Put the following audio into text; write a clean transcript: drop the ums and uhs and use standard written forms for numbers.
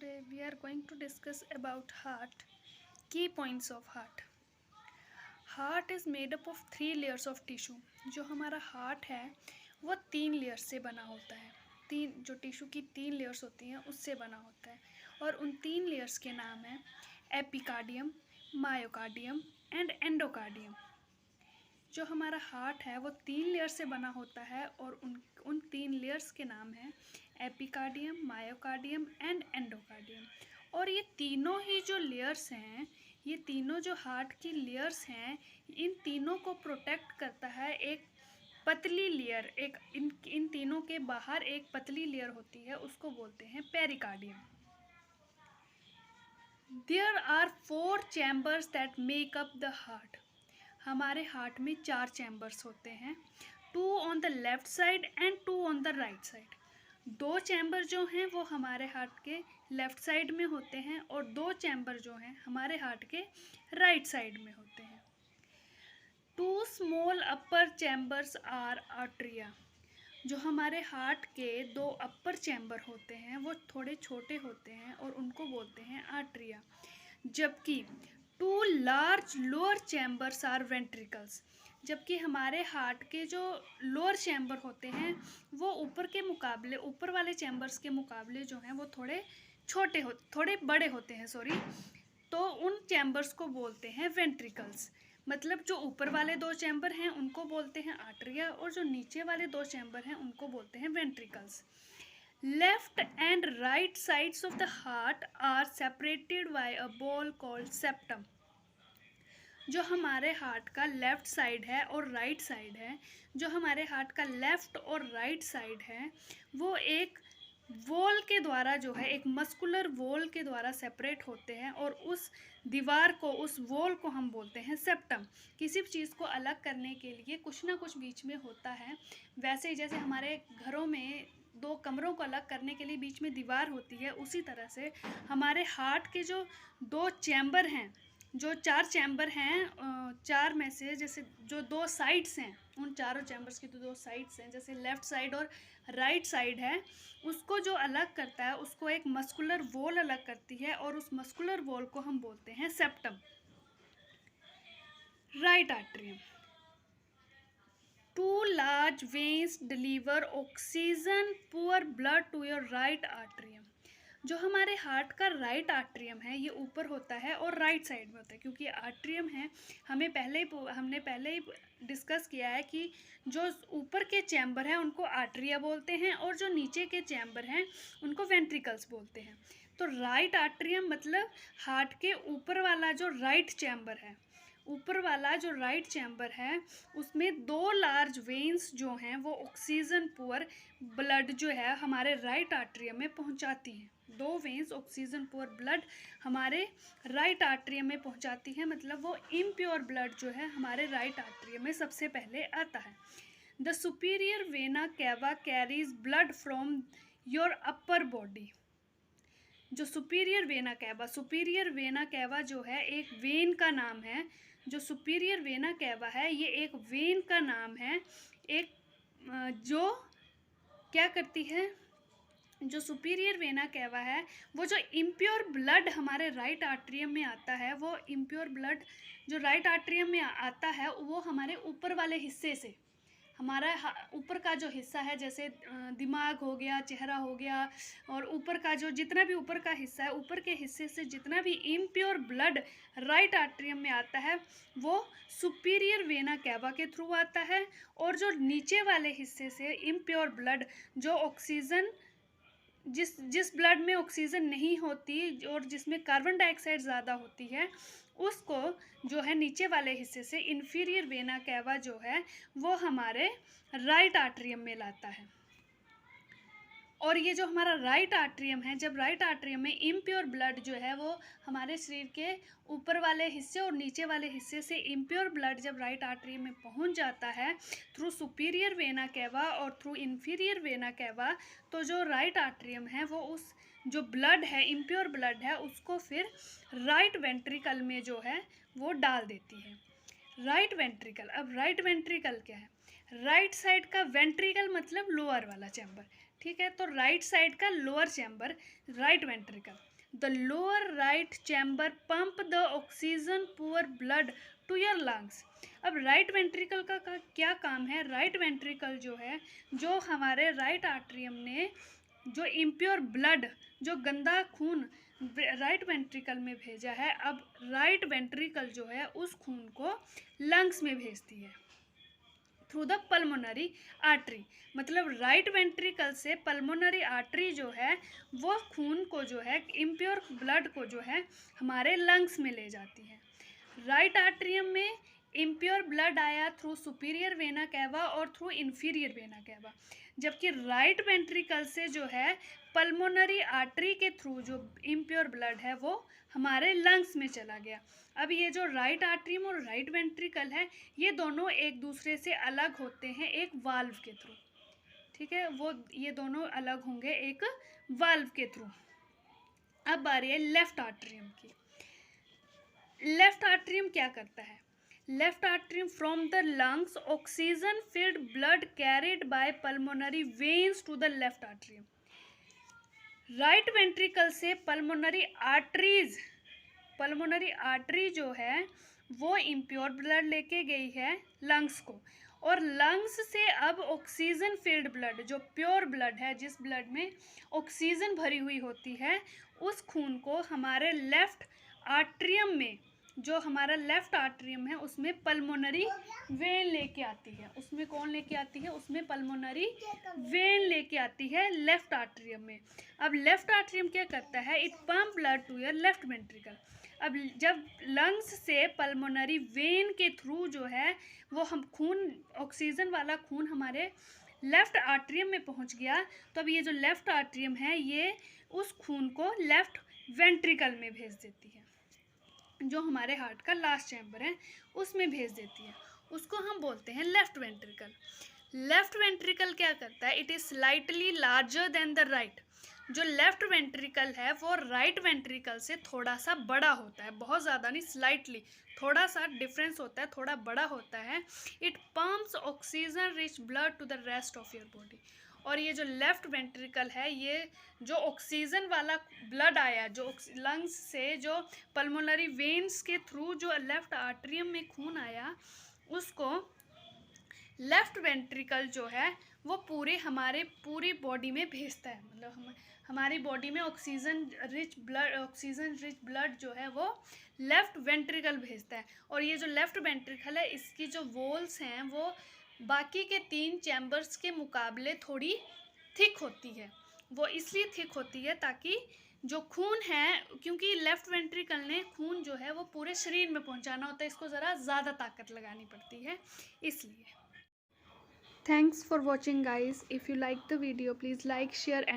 Today we are going to discuss about heart. Key points of heart. Heart is made up of 3 layers of tissue. जो हमारा heart है वो 3 layers से बना होता है। तीन जो टिश्यू की 3 लेयर्स होती हैं उससे बना होता है और उन 3 लेयर्स के नाम हैं एपिकार्डियम, मायोकार्डियम एंड एंडोकार्डियम। जो हमारा हार्ट है वो 3 लेयर से बना होता है और उन 3 लेयर्स के नाम हैं एपिकार्डियम, मायोकार्डियम एंड एंडोकार्डियम। और ये तीनों ही जो लेयर्स हैं, ये तीनों जो हार्ट की लेयर्स हैं, इन तीनों को प्रोटेक्ट करता है एक पतली लेयर। इन तीनों के बाहर एक पतली लेयर होती है, उसको बोलते हैं pericardium. There are 4 chambers that make up the heart. हमारे हार्ट में 4 चैम्बर्स होते हैं, 2 on the left side and 2 on the right side. 2 chamber जो हैं वो हमारे हार्ट के लेफ्ट साइड में होते हैं और 2 चैम्बर जो हैं हमारे हार्ट के राइट साइड में होते हैं। 2 स्मॉल अपर चैम्बर्स आर आर्टरिया। जो हमारे हार्ट के 2 अपर चैम्बर होते हैं वो थोड़े छोटे होते हैं और उनको बोलते हैं आर्टरिया। जबकि 2 large lower chambers are ventricles. जबकि हमारे हार्ट के जो लोअर चैम्बर होते हैं वो ऊपर वाले चैम्बर्स के मुकाबले जो हैं वो थोड़े बड़े होते हैं तो उन चैम्बर्स को बोलते हैं वेंट्रिकल्स। मतलब जो ऊपर वाले 2 चैम्बर हैं उनको बोलते हैं आर्टरिया और जो नीचे वाले 2 चैम्बर हैं उनको बोलते हैं ventricles. Left and right sides of the heart are separated by a ball called septum. जो हमारे हार्ट का लेफ्ट साइड है और राइट साइड है, जो हमारे हार्ट का लेफ्ट और राइट साइड है वो एक वॉल के द्वारा जो है, एक मस्कुलर वॉल के द्वारा सेपरेट होते हैं और उस वॉल को हम बोलते हैं सेप्टम। किसी भी चीज़ को अलग करने के लिए कुछ ना कुछ बीच में होता है। वैसे जैसे हमारे घरों में 2 कमरों को अलग करने के लिए बीच में दीवार होती है, उसी तरह से हमारे हार्ट के जो 2 चैम्बर हैं, जो 4 चैम्बर हैं, 4 में से जैसे जो 2 साइड्स हैं, उन चारों चैम्बर्स की 2 साइड्स हैं, जैसे लेफ़्ट साइड और राइट साइड है, उसको जो अलग करता है उसको एक मस्कुलर वॉल अलग करती है और उस मस्कुलर वॉल को हम बोलते हैं septum. Right atrium. 2 large veins deliver oxygen poor blood to your right atrium. जो हमारे हार्ट का राइट आर्टरियम है ये ऊपर होता है और राइट साइड में होता है, क्योंकि आर्टरियम है हमने पहले ही डिस्कस किया है कि जो ऊपर के चैम्बर हैं उनको आर्टरिया बोलते हैं और जो नीचे के चैम्बर हैं उनको वेंट्रिकल्स बोलते हैं। तो राइट आर्टरियम मतलब हार्ट के ऊपर वाला जो राइट चैम्बर है, ऊपर वाला जो राइट चैम्बर है उसमें 2 लार्ज वेन्स जो हैं वो ऑक्सीजन पुअर ब्लड जो है हमारे राइट आर्टरियम में पहुंचाती हैं। 2 वेन्स ऑक्सीजन पुअर ब्लड हमारे राइट आर्टरियम में पहुंचाती है, मतलब वो इम्प्योर ब्लड जो है हमारे राइट आर्टरियम में सबसे पहले आता है। The superior vena cava carries blood from your upper body. जो सुपीरियर वेना कैवा जो है एक वेन का नाम है। जो सुपीरियर वेना कैवा है ये एक वेन का नाम है, एक जो क्या करती है, जो सुपीरियर वेना कैवा है वो जो इम्प्योर ब्लड हमारे राइट आर्टरियम में आता है, वो इम्प्योर ब्लड जो राइट आर्टरियम में आता है वो हमारे ऊपर वाले हिस्से से, हमारा ऊपर का जो हिस्सा है जैसे दिमाग हो गया, चेहरा हो गया और ऊपर का जो जितना भी ऊपर का हिस्सा है, ऊपर के हिस्से से जितना भी इम्प्योर ब्लड राइट आर्टरियम में आता है वो सुपीरियर वेना कैवा के थ्रू आता है। और जो नीचे वाले हिस्से से इम्प्योर ब्लड जो ऑक्सीजन जिस ब्लड में ऑक्सीजन नहीं होती और जिसमें कार्बन डाइऑक्साइड ज़्यादा होती है उसको जो है नीचे वाले हिस्से से इन्फीरियर वेना कैवा जो है वो हमारे राइट आर्टरियम में लाता है। और ये जो हमारा राइट आर्टरियम है, जब राइट आर्टरियम में इम्प्योर ब्लड जो है वो हमारे शरीर के ऊपर वाले हिस्से और नीचे वाले हिस्से से इम्प्योर ब्लड जब राइट आर्टरियम में पहुंच जाता है थ्रू सुपीरियर वेना कैवा और थ्रू इन्फीरियर वेना कैवा, तो जो राइट आर्टरियम है वो उस जो ब्लड है, इम्प्योर ब्लड है, उसको फिर राइट वेंट्रिकल में जो है वो डाल देती है। Right ventricle. अब राइट वेंट्रिकल क्या है? राइट साइड का वेंट्रिकल मतलब लोअर वाला चैम्बर, ठीक है। तो राइट साइड का lower chamber right ventricle. The lower right chamber pump the oxygen poor blood to your lungs. अब राइट वेंट्रिकल का क्या काम है? राइट वेंट्रिकल जो है, जो हमारे राइट आर्टरियम ने जो इम्प्योर ब्लड, जो गंदा खून राइट वेंट्रिकल में भेजा है, अब राइट वेंट्रिकल जो है उस खून को लंग्स में भेजती है थ्रू द पल्मोनरी आर्टरी। मतलब राइट वेंट्रिकल से पल्मोनरी आर्टरी जो है वो खून को जो है, इम्प्योर ब्लड को जो है हमारे लंग्स में ले जाती है। राइट आर्टरियम में इम्प्योर ब्लड आया थ्रू सुपीरियर वेना कैवा और थ्रू इन्फीरियर वेना कैवा, जबकि राइट वेंट्रिकल से जो है पल्मोनरी आर्टरी के थ्रू जो इम्प्योर ब्लड है वो हमारे लंग्स में चला गया। अब ये जो राइट आर्टरियम और राइट वेंट्रिकल है, ये दोनों एक दूसरे से अलग होते हैं एक वाल्व के थ्रू, ठीक है, वो ये दोनों अलग होंगे एक वाल्व के थ्रू। अब बारी है लेफ्ट आर्टरियम की। लेफ्ट आर्टरियम क्या करता है? Left atrium from the lungs oxygen filled blood carried by pulmonary veins to the left atrium. Right ventricle से पल्मोनरी आर्टरी जो है वो इम्प्योर ब्लड लेके गई है लंग्स को, और लंग्स से अब ऑक्सीजन फिल्ड ब्लड, जो प्योर ब्लड है, जिस ब्लड में ऑक्सीजन भरी हुई होती है, उस खून को हमारे लेफ्ट आर्टरियम में, जो हमारा लेफ्ट आर्टरियम है उसमें पल्मोनरी वेन लेके आती है। उसमें कौन लेके आती है? उसमें पल्मोनरी वेन लेके आती है लेफ्ट आर्टरियम में। अब लेफ्ट आर्टरियम क्या करता है? It pump blood to your left ventricle. अब जब लंग्स से पल्मोनरी वेन के थ्रू जो है वो हम खून, ऑक्सीजन वाला खून हमारे लेफ्ट आर्टरियम में पहुंच गया, तो अब ये जो लेफ्ट आर्टरियम है ये उस खून को लेफ्ट वेंट्रिकल में भेज देती है, जो हमारे हार्ट का लास्ट चैम्बर है उसमें भेज देती है। उसको हम बोलते हैं लेफ्ट वेंट्रिकल। लेफ्ट वेंट्रिकल क्या करता है? It is slightly larger than the right. जो लेफ्ट वेंट्रिकल है वो राइट वेंट्रिकल से थोड़ा सा बड़ा होता है, बहुत ज़्यादा नहीं, स्लाइटली, थोड़ा सा डिफरेंस होता है, थोड़ा बड़ा होता है। It pumps oxygen rich blood to the rest of your body. और ये जो लेफ्ट वेंट्रिकल है, ये जो ऑक्सीजन वाला ब्लड आया, जो लंग्स से जो पल्मोनरी वेन्स के थ्रू जो लेफ्ट आर्टरियम में खून आया, उसको लेफ्ट वेंट्रिकल जो है वो हमारे पूरी बॉडी में भेजता है। मतलब हमारी बॉडी में ऑक्सीजन रिच ब्लड जो है वो लेफ्ट वेंट्रिकल भेजता है। और ये जो लेफ्ट वेंट्रिकल है, इसकी जो वॉल्स हैं वो बाकी के 3 चैम्बर्स के मुकाबले थोड़ी थिक होती है। वो इसलिए थिक होती है ताकि जो खून है, क्योंकि लेफ्ट वेंट्रिकल ने खून जो है वो पूरे शरीर में पहुंचाना होता है, इसको ज़रा ज़्यादा ताकत लगानी पड़ती है इसलिए। Thanks for watching guys. If you like the video, please like, share and